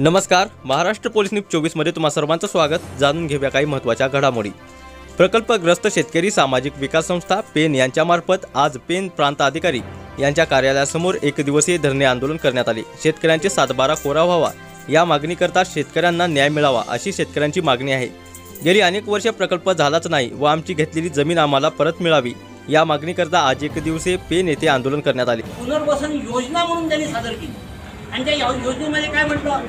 नमस्कार, Maharashtra police news 24 मध्ये तुम्हा सर्वांचं स्वागत। जाणून घेऊया काही महत्त्वाच्या घडामोडी। प्रकल्पग्रस्त शेतकरी सामाजिक विकास संस्था पेन यांच्यामार्फत आज पेन प्रांत अधिकारी यांच्या कार्यालयासमोर एक दिवसीय धरणे आंदोलन करण्यात आले। शेतकऱ्यांचे 7/12 कोरा व्हावा या मागणीकरता शेतकऱ्यांना न्याय मिळावा अशी शेतकऱ्यांची मागणी आहे। गेली अनेक वर्ष प्रकल्प झालाच नाही व आमची घेतलेली जमीन आम्हाला परत मिळावी या मागणीकरता आज एक दिवसीय पेन येथे आंदोलन करण्यात आले। पुनर्वसन योजना म्हणून त्यांनी सादर केली आणि त्या योजनेमध्ये काय म्हटलं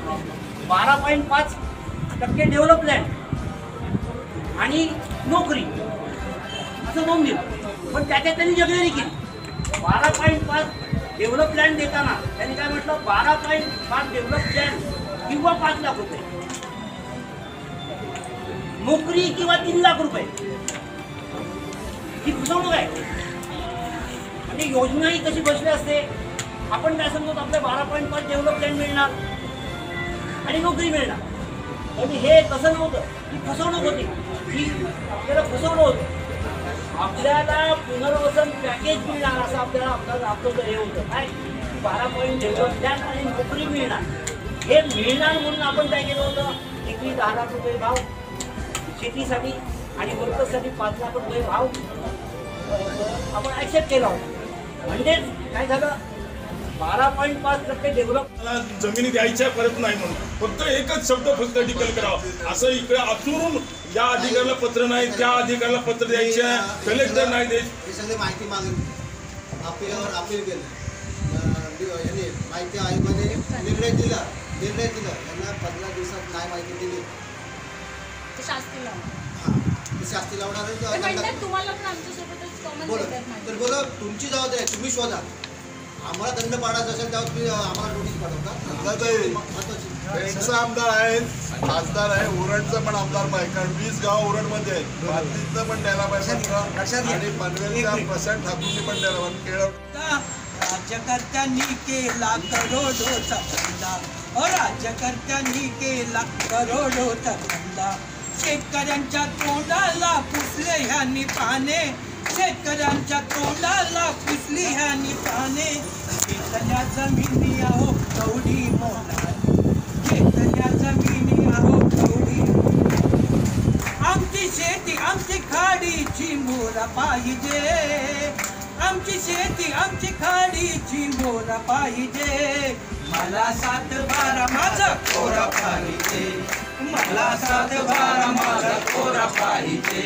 12.5% डेव्हलप लँड आणि नोकरी असं नोंद दिलं। पण त्याच्यात त्यांनी जगलेली केली 12.5 डेव्हलप लँड देताना त्यांनी काय म्हटलं 12.5 डेव्हलप लँड किंवा 5 लाख रुपये नोकरी किंवा 3 लाख रुपये ही फसवणूक आहे। म्हणजे योजना ही कशी बसली असते आपण काय समजतो आपल्या 12.5 डेव्हलप लँड मिळणार आणि नोकरी मिळणार पण हे तसं नव्हतं। ही फसवणूक होती, ही आपल्याला फसवणं होतं। आपल्याला पुनर्वसन पॅकेज मिळणार असं आपल्याला आपलं हे होतं काय 12 डेव्हलप लँड आणि नोकरी मिळणार हे मिळणार म्हणून आपण काय केलं होतं एकरी 10 लाख रुपये भाव शेतीसाठी आणि वर्कर्ससाठी 5 लाख रुपये भाव आपण ॲक्सेप्ट केला होता। म्हणजेच काय झालं 12.5% डेव्हलप जमिनी द्यायच्या परत नाही म्हणून फक्त एकच शब्द फक्त डिक्लेअर करावा असं इकडे आतून या अधिकाऱ्याला पत्र नाही त्या अधिकाऱ्याला पत्र द्यायचे कलेक्टर नाही देत हे सगळी माहिती मागली अपील केलं यांनी माहिती आयोगाने निर्णय दिला यांना 15 दिवसात नाही माहिती दिली शास्ती लावणार तुम्हाला पण आमच्यासोबतच कॉमन तर बोला तुमची जबाबदारी आहे तुम्ही शोधा आम्हाला दंड पाडायचा असेल तेव्हा तुम्ही आम्हाला नोटीस पाठवता। आमदार आहेत खासदार आहे उरणचं पण आमदार पाहिजे कारण 20 गाव उरणमध्ये आहेत बातमीचं पण द्यायला पाहिजे आणि पनवेलच्या प्रशांत ठाकूरनी पण द्यायला पाहिजे। राज्यकर्त्यांनी केला करोडोचा धंदा राज्यकर्त्यांनी केला करोडोचा धंदा शेतकऱ्यांच्या तोंडाला पुसले ह्यांनी पाने शेतकऱ्यांच्या तोंडाला पुसली ह्यांनी पाने घेतल्या जमिनी आहो कवडी मोलाने घेतल्या जमिनी आहो कवडी आमची शेती आमची खाडीची मोरा पाहिजे आमची शेती आमची खाडीची मोरा पाहिजे मला 7/12 माझा कोरा पाहिजे मला 7/12 माझा कोरा पाहिजे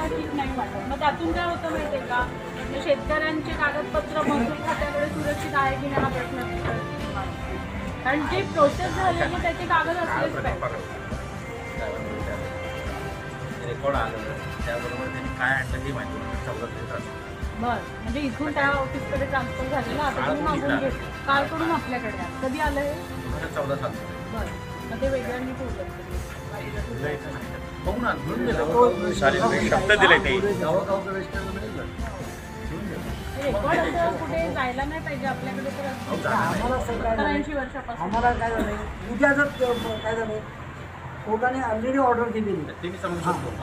ठीक नाही वाटत। मग त्यातून काय होतं माहिती आहे का शेतकऱ्यांचे कागदपत्र महसूल खात्याकडे सुरक्षित आहे की नाही हा प्रश्न कारण जी प्रोसेस झालेली त्याचे कागद असलेच पाहिजे। रेकॉर्ड आलं त्याबरोबर त्यांनी काय आणलं हे माहिती बरं म्हणजे इथून त्या ऑफिसकडे ट्रान्सफर झाले ना आता तुम्ही मागून घेत कालकडून आपल्याकडे कधी आलं हे 2014 साली बरं मग ते वेगळ्यांनी ठेवलं बघू ना घेऊन गेलं शब्द दिले ते रेकॉर्ड असं कुठे जायला नाही पाहिजे आपल्याकडे तर 80 वर्षापासून आम्हाला काय झालं उद्या जर काय झालं कोर्टाने ऑलरेडी ऑर्डर दिलेली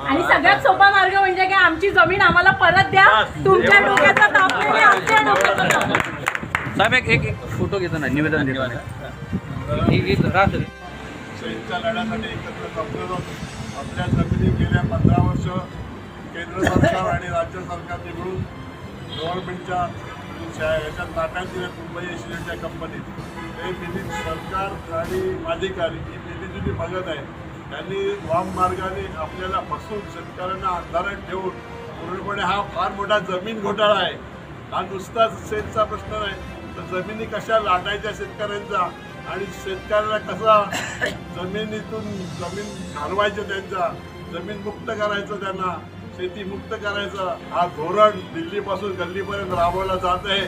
आणि सगळ्यात सोपा मार्ग म्हणजे की आमची जमीन आम्हाला परत द्या तुमच्या डोक्याचा ताप नाही आमच्या डोक्याचा ताप साहेब एक फोटो घेतो ना निवेदन देतो शेतच्या लढ्यासाठी एकत्र जमलेलो आपल्या जमिनी गेल्या 15 वर्ष केंद्र सरकार आणि राज्य सरकारने मिळून गव्हर्नमेंटच्या याच्यात ताब्यात दिल्या मुंबई एशियनच्या कंपनीत हे निधी सरकार आणि अधिकारी ही निधी बघत आहे त्यांनी वाम मार्गाने आपल्याला फसवून शेतकऱ्यांना अंधारात ठेवून पूर्णपणे हा फार मोठा जमीन घोटाळा आहे। हा नुसताच शेतचा प्रश्न नाही तर जमिनी कशा लाटायच्या शेतकऱ्यांचा आणि शेतकऱ्याला कसा जमिनीतून जमीन घालवायचं त्यांचा जमीन मुक्त करायचं त्यांना शेती मुक्त करायचं हा धोरण दिल्लीपासून गल्लीपर्यंत राबवला जात आहे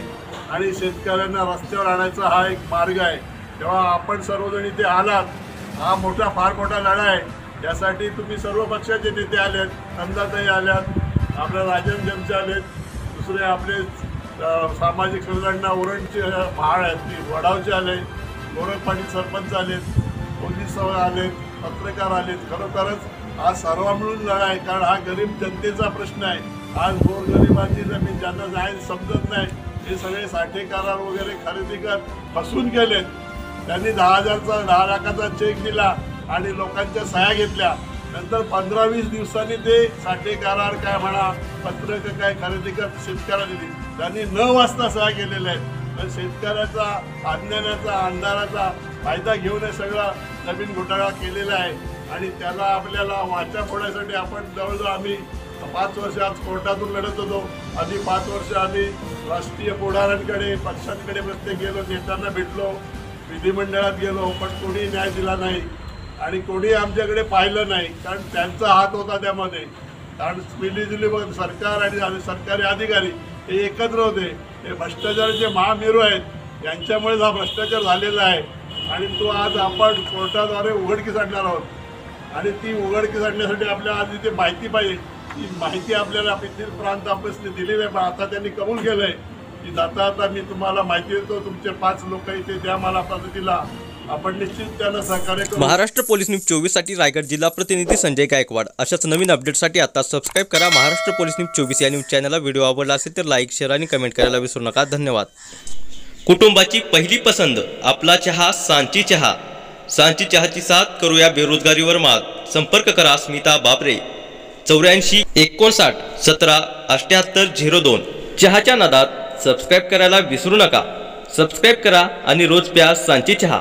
आणि शेतकऱ्यांना रस्त्यावर आणायचा हा एक मार्ग आहे। तेव्हा आपण सर्वजण इथे आलात हा फार मोठा लढा आहे। यासाठी तुम्ही सर्व पक्षाचे नेते आलेत नंदाताई आल्यात आपल्या राजन जमचे आलेत दुसरे आपले सामाजिक संघटना उरणचे भाड आहेत ती वडावचे आले गोरख पाटील सरपंच आलेत पोलीस आलेत पत्रकार आलेत। खरोखरच हा सर्व मिळून लढा आहे कारण हा गरीब जनतेचा प्रश्न आहे। आज गोरगरिबांची जमीन ज्यांना जायला समजत नाही हे सगळे साठे करार वगैरे खरेदी कर फसवून केलेत. त्यांनी 10 लाखाचा चेक दिला आणि लोकांच्या सह्या घेतल्या. नंतर 15-20 दिवसांनी ते साठे करार काय म्हणा पत्रक काय खरेदी कर शेतकऱ्यांना दिली. त्यांनी 9 वाजता सह्या केलेल्या आहेत. पण शेतकऱ्याचा अज्ञानाचा अंधाराचा फायदा घेऊन हे सगळा नवीन घोटाळा केलेला आहे. आणि त्याला आपल्याला वाचा फोडण्यासाठी आपण जवळजवळ आम्ही 5 वर्ष आज कोर्टातून लढत होतो. आधी 5 वर्ष आम्ही राष्ट्रीय पुढाऱ्यांकडे पक्षांकडे प्रत्येक गेलो, नेत्यांना भेटलो, विधिमंडळात गेलो, पण कोणी न्याय दिला नाही आणि कोणी आमच्याकडे पाहिलं नाही. कारण त्यांचा हात होता त्यामध्ये. कारण मिलीजुली सरकार आणि सरकारी अधिकारी हे एकत्र होते. हे भ्रष्टाचाराचे महामेरू आहेत. यांच्यामुळेच हा भ्रष्टाचार झालेला आहे. आणि तो आज आपण कोर्टाद्वारे उघडकीस आणणार आहोत. आणि ती उघडकीस आणण्यासाठी आपल्याला आज इथे माहिती पाहिजे. ती माहिती आपल्याला पिथील प्रांत ऑफिसने दिलेली आहे. पण आता त्यांनी कबूल केलं आहे की जाता मी तुम्हाला माहिती देतो, तुमचे 5 लोक इथे द्या मला पद्धतीला, आपण निश्चित त्यांना सहकार्य करू. महाराष्ट्र पोलीस न्यूज 24 साठी रायगड जिल्हा प्रतिनिधी संजय गायकवाड. अशाच नवीन अपडेटसाठी आता सबस्क्राईब करा महाराष्ट्र पोलीस न्यूज 24 या न्यूज चॅनलला. व्हिडिओ आवडला असेल तर लाईक, शेअर आणि कमेंट करायला विसरू नका. धन्यवाद. कुटुंबाची पहिली पसंत आपला चहा सांची चहा. सांची चहाची साथ करूया बेरोजगारीवर मात. संपर्क करा स्मिता बाबरे 84 59 17 78 02. चहाच्या नादात सबस्क्राईब करायला विसरू नका. सबस्क्राईब करा आणि रोज प्या सांची चहा.